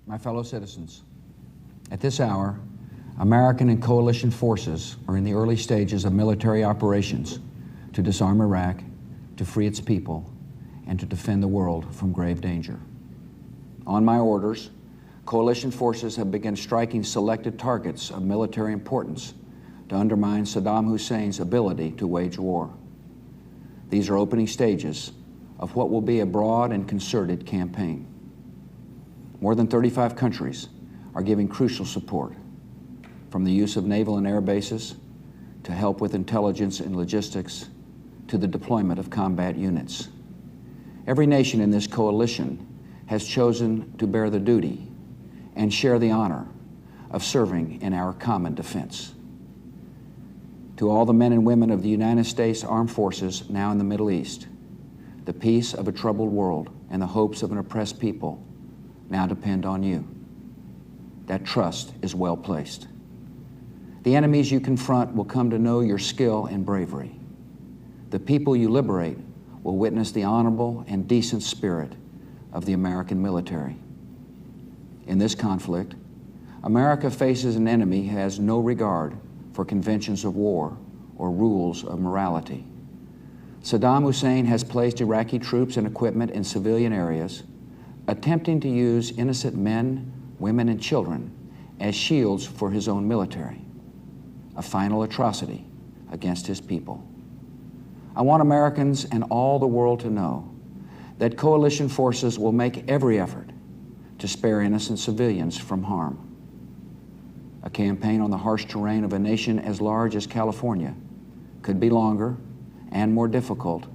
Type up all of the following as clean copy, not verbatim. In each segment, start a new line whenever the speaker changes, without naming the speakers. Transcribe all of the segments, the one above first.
My fellow citizens, at this hour, American and coalition forces are in the early stages of military operations to disarm Iraq, to free its people, and to defend the world from grave danger. On my orders, coalition forces have begun striking selected targets of military importance to undermine Saddam Hussein's ability to wage war. These are opening stages of what will be a broad and concerted campaign. More than 35 countries are giving crucial support, from the use of naval and air bases to help with intelligence and logistics to the deployment of combat units. Every nation in this coalition has chosen to bear the duty and share the honor of serving in our common defense. To all the men and women of the United States Armed Forces now in the Middle East, the peace of a troubled world and the hopes of an oppressed people now depend on you. That trust is well placed. The enemies you confront will come to know your skill and bravery. The people you liberate will witness the honorable and decent spirit of the American military. In this conflict, America faces an enemy who has no regard for conventions of war or rules of morality. Saddam Hussein has placed Iraqi troops and equipment in civilian areas, attempting to use innocent men, women, and children as shields for his own military, a final atrocity against his people. I want Americans and all the world to know that coalition forces will make every effort to spare innocent civilians from harm. A campaign on the harsh terrain of a nation as large as California could be longer and more difficult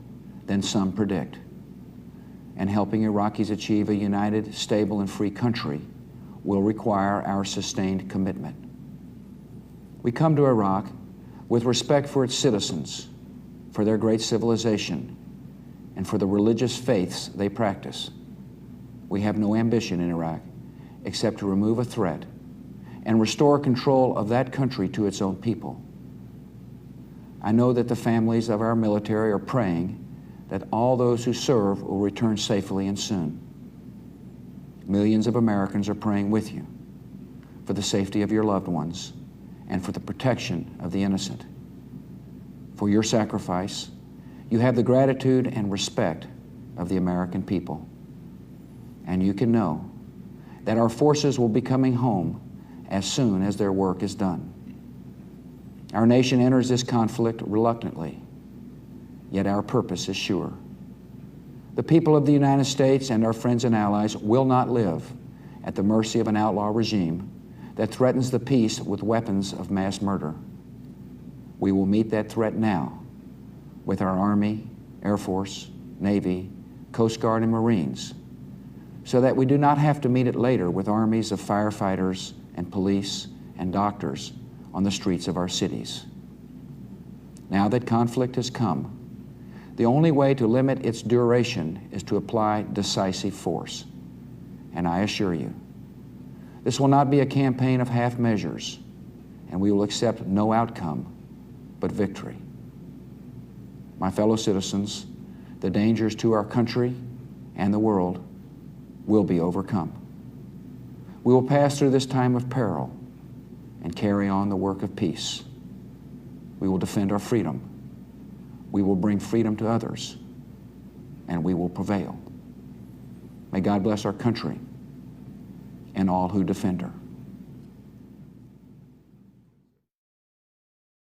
than some predict. And helping Iraqis achieve a united, stable, and free country will require our sustained commitment. We come to Iraq with respect for its citizens, for their great civilization, and for the religious faiths they practice. We have no ambition in Iraq except to remove a threat and restore control of that country to its own people. I know that the families of our military are praying that all those who serve will return safely and soon. Millions of Americans are praying with you for the safety of your loved ones and for the protection of the innocent. For your sacrifice, you have the gratitude and respect of the American people. And you can know that our forces will be coming home as soon as their work is done. Our nation enters this conflict reluctantly, yet our purpose is sure. The people of the United States and our friends and allies will not live at the mercy of an outlaw regime that threatens the peace with weapons of mass murder. We will meet that threat now with our Army, Air Force, Navy, Coast Guard, and Marines, so that we do not have to meet it later with armies of firefighters and police and doctors on the streets of our cities. Now that conflict has come, the only way to limit its duration is to apply decisive force. And I assure you, this will not be a campaign of half measures, and we will accept no outcome but victory. My fellow citizens, the dangers to our country and the world will be overcome. We will pass through this time of peril and carry on the work of peace. We will defend our freedom. We will bring freedom to others, and we will prevail. May God bless our country and all who defend her.